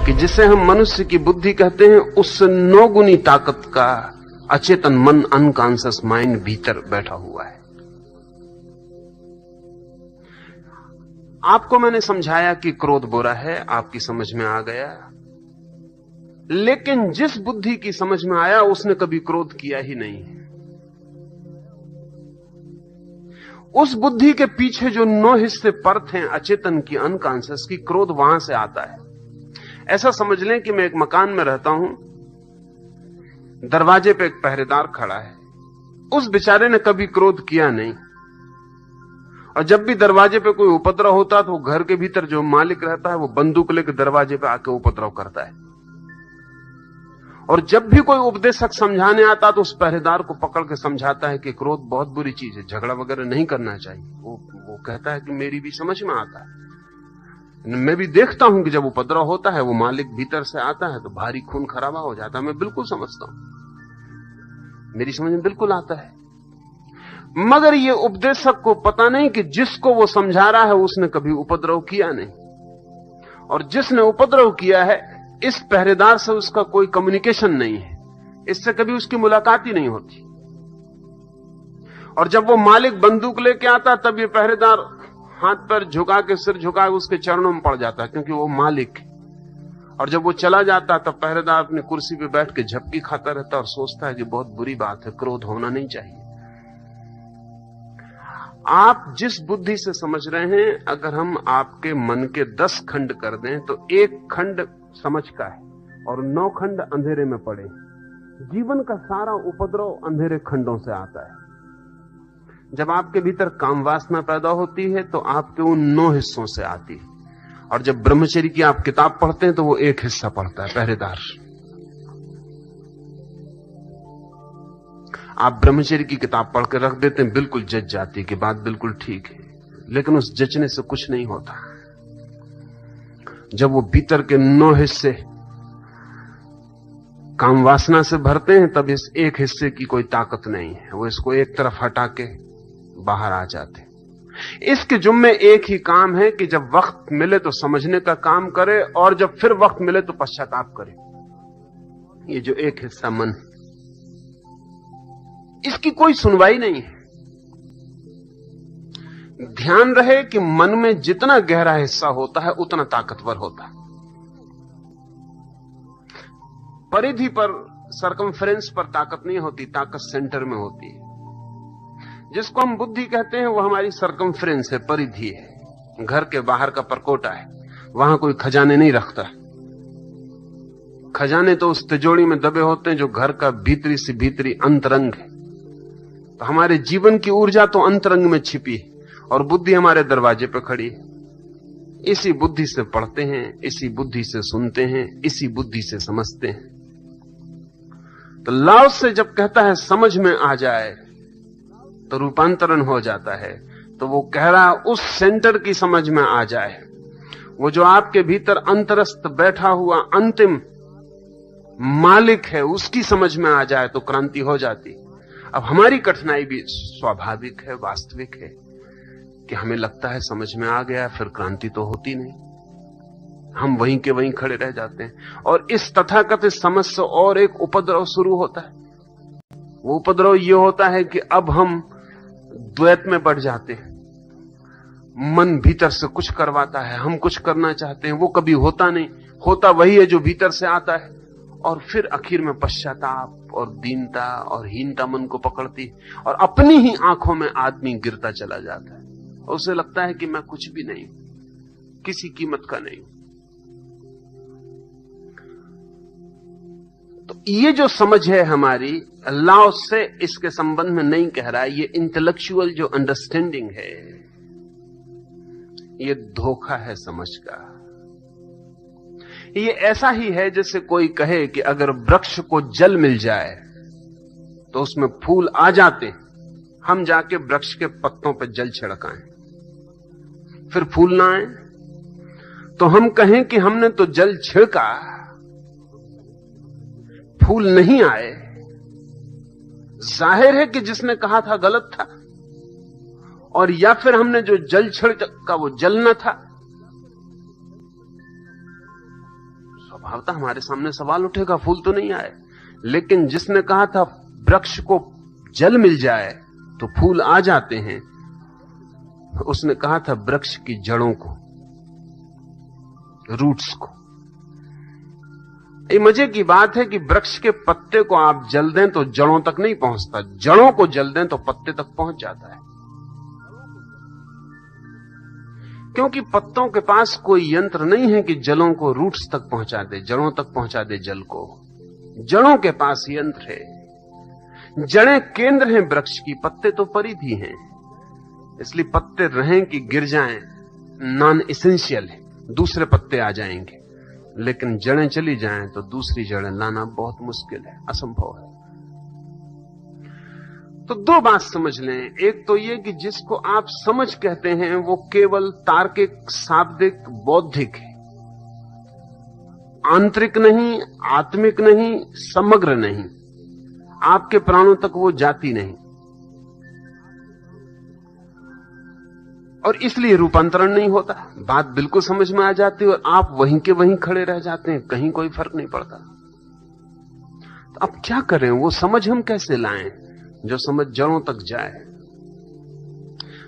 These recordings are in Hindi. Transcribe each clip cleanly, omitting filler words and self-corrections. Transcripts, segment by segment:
कि जिसे हम मनुष्य की बुद्धि कहते हैं, उससे 9 गुनी ताकत का अचेतन मन, अनकॉन्शियस माइंड भीतर बैठा हुआ है। आपको मैंने समझाया कि क्रोध बुरा है, आपकी समझ में आ गया। लेकिन जिस बुद्धि की समझ में आया उसने कभी क्रोध किया ही नहीं। उस बुद्धि के पीछे जो 9 हिस्से परत हैं अचेतन की, अनकॉन्शियस की, क्रोध वहां से आता है। ऐसा समझ लें कि मैं एक मकान में रहता हूं, दरवाजे पे एक पहरेदार खड़ा है। उस बेचारे ने कभी क्रोध किया नहीं, और जब भी दरवाजे पे कोई उपद्रव होता तो घर के भीतर जो मालिक रहता है वो बंदूक लेकर दरवाजे पे आके उपद्रव करता है। और जब भी कोई उपदेशक समझाने आता तो उस पहरेदार को पकड़ के समझाता है कि क्रोध बहुत बुरी चीज है, झगड़ा वगैरह नहीं करना चाहिए। वो कहता है कि मेरी भी समझ में आता है, मैं भी देखता हूं कि जब उपद्रव होता है वो मालिक भीतर से आता है तो भारी खून खराबा हो जाता है। मैं बिल्कुल समझता हूं, मेरी समझ में बिल्कुल आता है। मगर ये उपदेशक को पता नहीं कि जिसको वो समझा रहा है उसने कभी उपद्रव किया नहीं, और जिसने उपद्रव किया है इस पहरेदार से उसका कोई कम्युनिकेशन नहीं है, इससे कभी उसकी मुलाकात ही नहीं होती। और जब वो मालिक बंदूक लेके आता तब ये पहरेदार हाथ पर झुका के, सिर झुका के उसके चरणों में पड़ जाता है, क्योंकि वो मालिक है। और जब वो चला जाता तब पहरेदार अपनी कुर्सी पे बैठ के झपकी खाता रहता और सोचता है कि बहुत बुरी बात है, क्रोध होना नहीं चाहिए। आप जिस बुद्धि से समझ रहे हैं, अगर हम आपके मन के 10 खंड कर दें तो 1 खंड समझ का है और 9 खंड अंधेरे में पड़े। जीवन का सारा उपद्रव अंधेरे खंडों से आता है। जब आपके भीतर काम वासना पैदा होती है तो आपके उन 9 हिस्सों से आती है। और जब ब्रह्मचर्य की आप किताब पढ़ते हैं तो वो 1 हिस्सा पढ़ता है, पहरेदार। आप ब्रह्मचर्य की किताब पढ़ के रख देते हैं, बिल्कुल जज जाती है कि बात बिल्कुल ठीक है, लेकिन उस जजने से कुछ नहीं होता। जब वो भीतर के 9 हिस्से काम वासना से भरते हैं तब इस 1 हिस्से की कोई ताकत नहीं है, वो इसको एक तरफ हटा के बाहर आ जाते हैं। इसके जुम्मे एक ही काम है कि जब वक्त मिले तो समझने का काम करे, और जब फिर वक्त मिले तो पश्चाताप करे। ये जो 1 हिस्सा मन है, इसकी कोई सुनवाई नहीं है। ध्यान रहे कि मन में जितना गहरा हिस्सा होता है उतना ताकतवर होता है। परिधि पर, सरकमफ्रेंस पर ताकत नहीं होती, ताकत सेंटर में होती है। जिसको हम बुद्धि कहते हैं वो हमारी सरकमफ्रेंस है, परिधि है, घर के बाहर का परकोटा है। वहां कोई खजाने नहीं रखता। खजाने तो उस तिजोरी में दबे होते हैं जो घर का भीतरी से भीतरी अंतरंग है। तो हमारे जीवन की ऊर्जा तो अंतरंग में छिपी है और बुद्धि हमारे दरवाजे पर खड़ी है। इसी बुद्धि से पढ़ते हैं, इसी बुद्धि से सुनते हैं, इसी बुद्धि से समझते हैं। तो लाओ से जब कहता है समझ में आ जाए तो रूपांतरण हो जाता है, तो वो कह रहा है उस सेंटर की समझ में आ जाए। वो जो आपके भीतर अंतरस्थ बैठा हुआ अंतिम मालिक है उसकी समझ में आ जाए तो क्रांति हो जाती। अब हमारी कठिनाई भी स्वाभाविक है, वास्तविक है कि हमें लगता है समझ में आ गया, फिर क्रांति तो होती नहीं, हम वहीं के वहीं खड़े रह जाते हैं। और इस तथाकथित समझ से और एक उपद्रव शुरू होता है। वो उपद्रव ये होता है कि अब हम द्वैत में बढ़ जाते हैं। मन भीतर से कुछ करवाता है, हम कुछ करना चाहते हैं, वो कभी होता नहीं, होता वही है जो भीतर से आता है। और फिर आखिर में पश्चाताप और दीनता और हीनता मन को पकड़ती, और अपनी ही आंखों में आदमी गिरता चला जाता है। और उसे लगता है कि मैं कुछ भी नहीं, किसी कीमत का नहीं। तो ये जो समझ है हमारी, अल्लाह से इसके संबंध में नहीं कह रहा है। ये इंटेलेक्चुअल जो अंडरस्टैंडिंग है, ये धोखा है समझ का। ये ऐसा ही है जैसे कोई कहे कि अगर वृक्ष को जल मिल जाए तो उसमें फूल आ जाते, हम जाके वृक्ष के पत्तों पर जल छिड़काएं, फिर फूल ना आए। तो हम कहें कि हमने तो जल छिड़का, फूल नहीं आए, जाहिर है कि जिसने कहा था गलत था। और या फिर हमने जो जल छिड़का वो जल न था। स्वभावतः हमारे सामने सवाल उठेगा, फूल तो नहीं आए। लेकिन जिसने कहा था वृक्ष को जल मिल जाए तो फूल आ जाते हैं, उसने कहा था वृक्ष की जड़ों को, रूट्स को। ये मजे की बात है कि वृक्ष के पत्ते को आप जल दें तो जड़ों तक नहीं पहुंचता, जड़ों को जल दें तो पत्ते तक पहुंच जाता है। क्योंकि पत्तों के पास कोई यंत्र नहीं है कि जड़ों को रूट्स तक पहुंचा दे, जड़ों तक पहुंचा दे जल को। जड़ों के पास यंत्र है। जड़ें केंद्र हैं वृक्ष की, पत्ते तो परिधि हैं। इसलिए पत्ते रहें कि गिर जाएं नॉन एसेंशियल है, दूसरे पत्ते आ जाएंगे। लेकिन जड़ें चली जाएं तो दूसरी जड़ें लाना बहुत मुश्किल है, असंभव है। तो दो बात समझ लें। एक तो यह कि जिसको आप समझ कहते हैं वो केवल तार्किक, शाब्दिक, बौद्धिक है, आंतरिक नहीं, आत्मिक नहीं, समग्र नहीं। आपके प्राणों तक वो जाती नहीं और इसलिए रूपांतरण नहीं होता। बात बिल्कुल समझ में आ जाती है और आप वहीं के वहीं खड़े रह जाते हैं, कहीं कोई फर्क नहीं पड़ता। तो अब क्या करें, वो समझ हम कैसे लाएं जो समझ जड़ों तक जाए।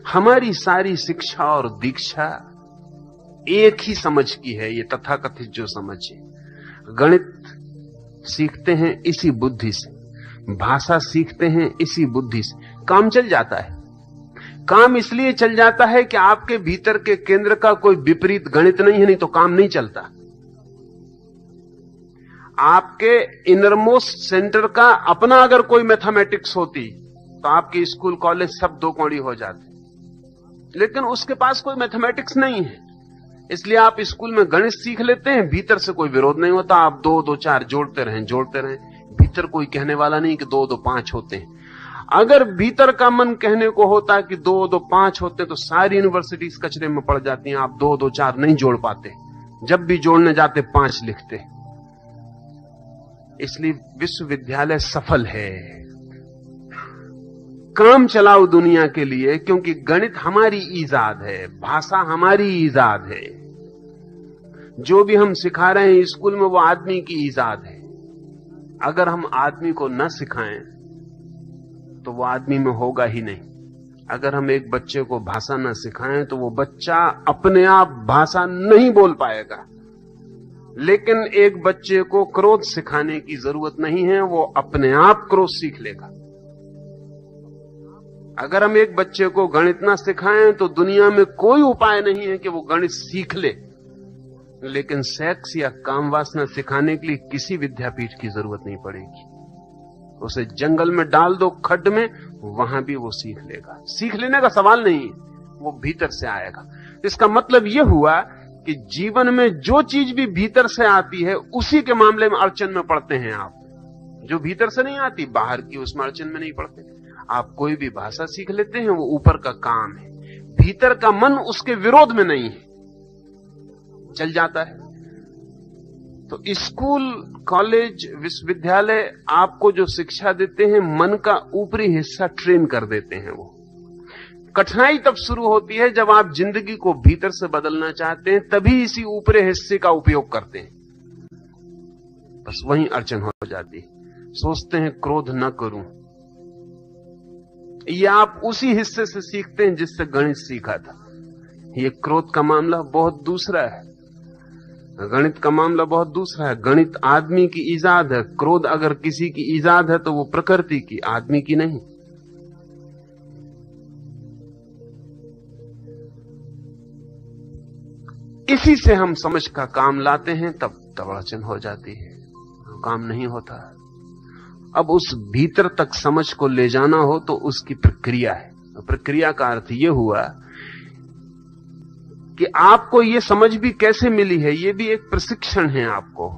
हमारी सारी शिक्षा और दीक्षा एक ही समझ की है, ये तथाकथित जो समझ है। गणित सीखते हैं इसी बुद्धि से, भाषा सीखते हैं इसी बुद्धि से, काम चल जाता है। काम इसलिए चल जाता है कि आपके भीतर के केंद्र का कोई विपरीत गणित नहीं है, नहीं तो काम नहीं चलता। आपके इनरमोस्ट सेंटर का अपना अगर कोई मैथमेटिक्स होती तो आपके स्कूल कॉलेज सब दो कौड़ी हो जाते, लेकिन उसके पास कोई मैथमेटिक्स नहीं है। इसलिए आप स्कूल में गणित सीख लेते हैं, भीतर से कोई विरोध नहीं होता, आप 2 2 4 जोड़ते रहें। भीतर कोई कहने वाला नहीं कि 2 2 5 होते हैं। अगर भीतर का मन कहने को होता कि 2 2 5 होते तो सारी यूनिवर्सिटीज कचरे में पड़ जाती हैं। आप 2 2 4 नहीं जोड़ पाते, जब भी जोड़ने जाते 5 लिखते। इसलिए विश्वविद्यालय सफल है, काम चलाओ दुनिया के लिए, क्योंकि गणित हमारी ईजाद है, भाषा हमारी ईजाद है। जो भी हम सिखा रहे हैं स्कूल में वो आदमी की ईजाद है। अगर हम आदमी को न सिखाएं तो वो आदमी में होगा ही नहीं। अगर हम एक बच्चे को भाषा न सिखाएं तो वो बच्चा अपने आप भाषा नहीं बोल पाएगा। लेकिन एक बच्चे को क्रोध सिखाने की जरूरत नहीं है, वो अपने आप क्रोध सीख लेगा। अगर हम एक बच्चे को गणित ना सिखाएं तो दुनिया में कोई उपाय नहीं है कि वो गणित सीख ले। लेकिन सेक्स या काम वासना सिखाने के लिए किसी विद्यापीठ की जरूरत नहीं पड़ेगी। उसे जंगल में डाल दो, खड्ड में, वहां भी वो सीख लेगा। सीख लेने का सवाल नहीं है, वो भीतर से आएगा। इसका मतलब यह हुआ कि जीवन में जो चीज भी भीतर से आती है उसी के मामले में अड़चन में पड़ते हैं आप। जो भीतर से नहीं आती, बाहर की, उसमें अड़चन में नहीं पड़ते। आप कोई भी भाषा सीख लेते हैं, वो ऊपर का काम है, भीतर का मन उसके विरोध में नहीं है, चल जाता है। तो स्कूल, कॉलेज, विश्वविद्यालय आपको जो शिक्षा देते हैं, मन का ऊपरी हिस्सा ट्रेन कर देते हैं। वो कठिनाई तब शुरू होती है जब आप जिंदगी को भीतर से बदलना चाहते हैं, तभी इसी ऊपरी हिस्से का उपयोग करते हैं। बस वहीं अड़चन हो जाती है। सोचते हैं क्रोध न करूं, ये आप उसी हिस्से से सीखते हैं जिससे गणित सीखा था। ये क्रोध का मामला बहुत दूसरा है, गणित का मामला बहुत दूसरा है। गणित आदमी की ईजाद है, क्रोध अगर किसी की ईजाद है तो वो प्रकृति की, आदमी की नहीं। इसी से हम समझ का काम लाते हैं, तब अड़चन हो जाती है, काम नहीं होता। अब उस भीतर तक समझ को ले जाना हो तो उसकी प्रक्रिया है। प्रक्रिया का अर्थ यह हुआ कि आपको यह समझ भी कैसे मिली है, यह भी एक प्रशिक्षण है आपको।